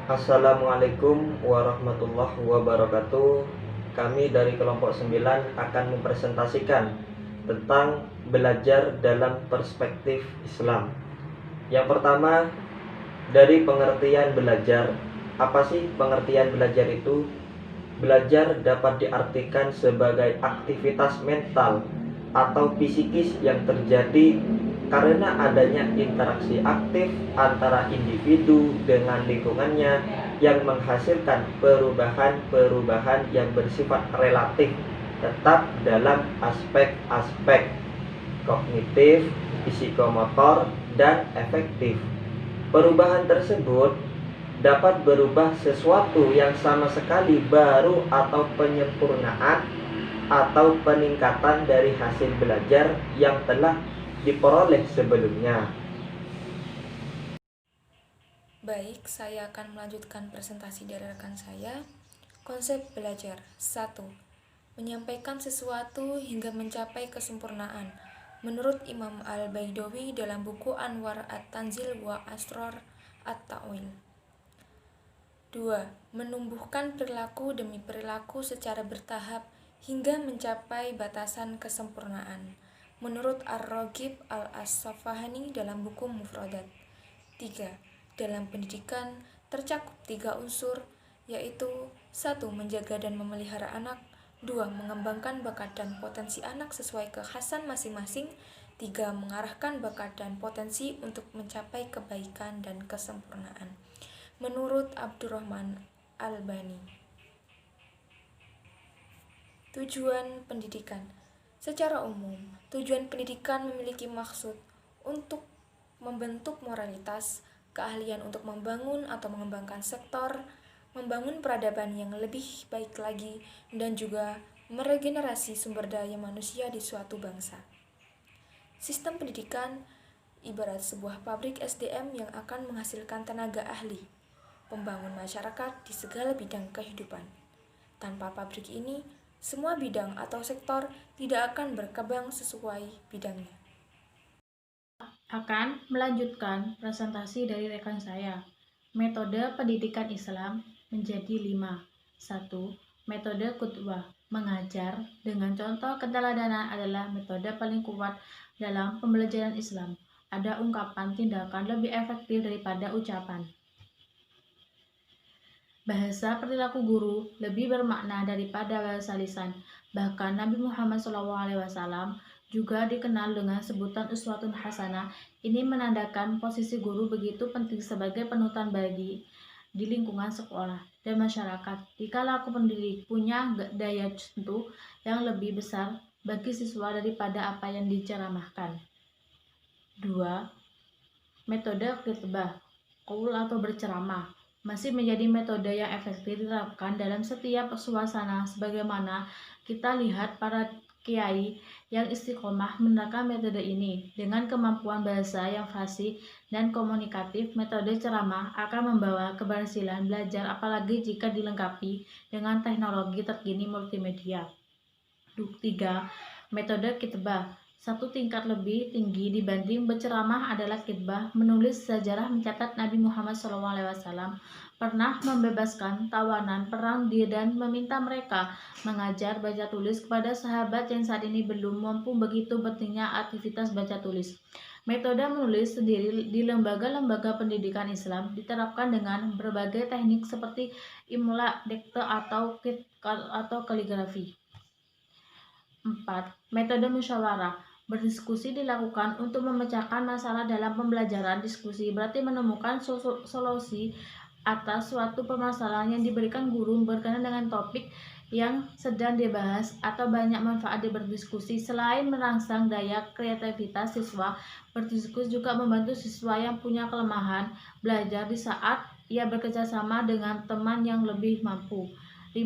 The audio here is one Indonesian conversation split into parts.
Assalamualaikum warahmatullahi wabarakatuh. Kami dari kelompok 9 akan mempresentasikan tentang belajar dalam perspektif Islam. Yang pertama, dari pengertian belajar. Apa sih pengertian belajar itu? Belajar dapat diartikan sebagai aktivitas mental atau psikis yang terjadi karena adanya interaksi aktif antara individu dengan lingkungannya yang menghasilkan perubahan-perubahan yang bersifat relatif tetap dalam aspek-aspek kognitif, psikomotor, dan efektif. Perubahan tersebut dapat berubah sesuatu yang sama sekali baru atau penyempurnaan atau peningkatan dari hasil belajar yang telah diperoleh sebelumnya. Baik, saya akan melanjutkan presentasi dari rekan saya. Konsep belajar 1. Menyampaikan sesuatu hingga mencapai kesempurnaan. Menurut Imam Al-Baidawi dalam buku Anwar At-Tanzil wa Asrar At-Ta'wil. 2. Menumbuhkan perilaku demi perilaku secara bertahap hingga mencapai batasan kesempurnaan. Menurut Ar-Raghib Al-Asfahani dalam buku Mufradat. 3. Dalam pendidikan tercakup 3 unsur, yaitu 1. Menjaga dan memelihara anak. 2. Mengembangkan bakat dan potensi anak sesuai kekhasan masing-masing. 3. Mengarahkan bakat dan potensi untuk mencapai kebaikan dan kesempurnaan. Menurut Abdurrahman Albani. Tujuan pendidikan. Secara umum, tujuan pendidikan memiliki maksud untuk membentuk moralitas, keahlian untuk membangun atau mengembangkan sektor, membangun peradaban yang lebih baik lagi, dan juga meregenerasi sumber daya manusia di suatu bangsa. Sistem pendidikan ibarat sebuah pabrik SDM yang akan menghasilkan tenaga ahli, pembangun masyarakat di segala bidang kehidupan. Tanpa pabrik ini, semua bidang atau sektor tidak akan berkembang sesuai bidangnya. Akan melanjutkan presentasi dari rekan saya. Metode pendidikan Islam menjadi 5. 1. Metode qudwah, mengajar dengan contoh keteladanan adalah metode paling kuat dalam pembelajaran Islam. Ada ungkapan tindakan lebih efektif daripada ucapan. Bahasa perilaku guru lebih bermakna daripada bahasa lisan. Bahkan Nabi Muhammad SAW juga dikenal dengan sebutan uswatun hasanah. Ini menandakan posisi guru begitu penting sebagai panutan bagi di lingkungan sekolah dan masyarakat. Jika laku pendidik punya daya sentuh yang lebih besar bagi siswa daripada apa yang diceramahkan. 2. Metode khitbah, qaul atau berceramah masih menjadi metode yang efektif diterapkan dalam setiap suasana sebagaimana kita lihat para kiai yang istiqomah menerapkan metode ini. Dengan kemampuan bahasa yang fasih dan komunikatif, metode ceramah akan membawa keberhasilan belajar apalagi jika dilengkapi dengan teknologi terkini multimedia. 3. Metode khitbah, satu tingkat lebih tinggi dibanding berceramah adalah khitbah. Menulis sejarah mencatat Nabi Muhammad SAW pernah membebaskan tawanan perang dan meminta mereka mengajar baca tulis kepada sahabat yang saat ini belum mampu. Begitu pentingnya aktivitas baca tulis. Metode menulis sendiri di lembaga-lembaga pendidikan Islam diterapkan dengan berbagai teknik seperti imla, dikte, atau kaligrafi. 4. Metode musyawarah, berdiskusi dilakukan untuk memecahkan masalah dalam pembelajaran. Diskusi berarti menemukan solusi atas suatu permasalahan yang diberikan guru berkenaan dengan topik yang sedang dibahas atau banyak manfaat di berdiskusi. Selain merangsang daya kreativitas siswa, berdiskusi juga membantu siswa yang punya kelemahan belajar di saat ia bekerjasama dengan teman yang lebih mampu. 5.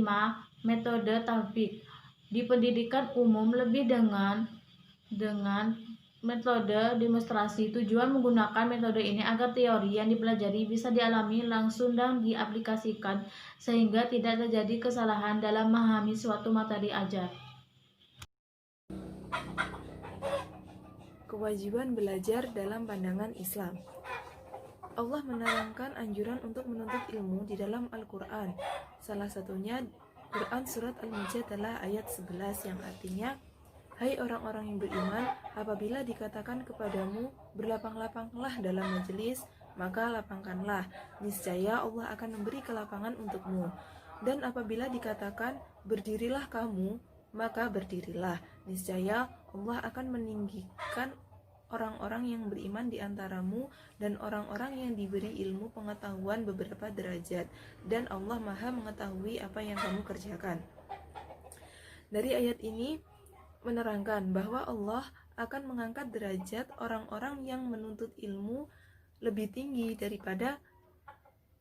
Metode tatbik, di pendidikan umum lebih dengan metode demonstrasi. Tujuan menggunakan metode ini agar teori yang dipelajari bisa dialami langsung dan diaplikasikan sehingga tidak terjadi kesalahan dalam memahami suatu materi ajar. Kewajiban belajar dalam pandangan Islam. Allah menerangkan anjuran untuk menuntut ilmu di dalam Al-Quran. Salah satunya Quran surat Al-Mujadalah ayat 11 yang artinya, "Hai orang-orang yang beriman, apabila dikatakan kepadamu, berlapang-lapanglah dalam majelis, maka lapangkanlah, niscaya Allah akan memberi kelapangan untukmu. Dan apabila dikatakan, berdirilah kamu, maka berdirilah, niscaya Allah akan meninggikan orang-orang yang beriman di antaramu dan orang-orang yang diberi ilmu pengetahuan beberapa derajat, dan Allah Maha mengetahui apa yang kamu kerjakan." Dari ayat ini menerangkan bahwa Allah akan mengangkat derajat orang-orang yang menuntut ilmu lebih tinggi daripada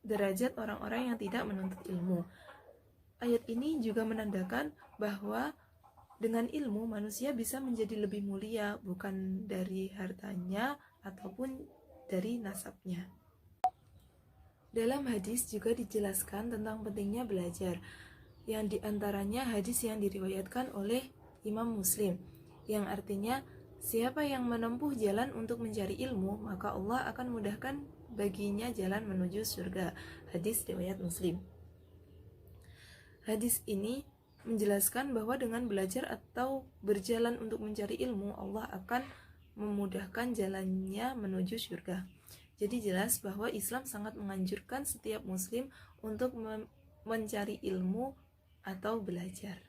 derajat orang-orang yang tidak menuntut ilmu. Ayat ini juga menandakan bahwa dengan ilmu manusia bisa menjadi lebih mulia, bukan dari hartanya ataupun dari nasabnya. Dalam hadis juga dijelaskan tentang pentingnya belajar, yang diantaranya hadis yang diriwayatkan oleh Imam Muslim, yang artinya, siapa yang menempuh jalan untuk mencari ilmu, maka Allah akan mudahkan baginya jalan menuju surga. Hadis riwayat Muslim. Hadis ini menjelaskan bahwa dengan belajar atau berjalan untuk mencari ilmu, Allah akan memudahkan jalannya menuju surga. Jadi jelas bahwa Islam sangat menganjurkan setiap muslim untuk mencari ilmu atau belajar.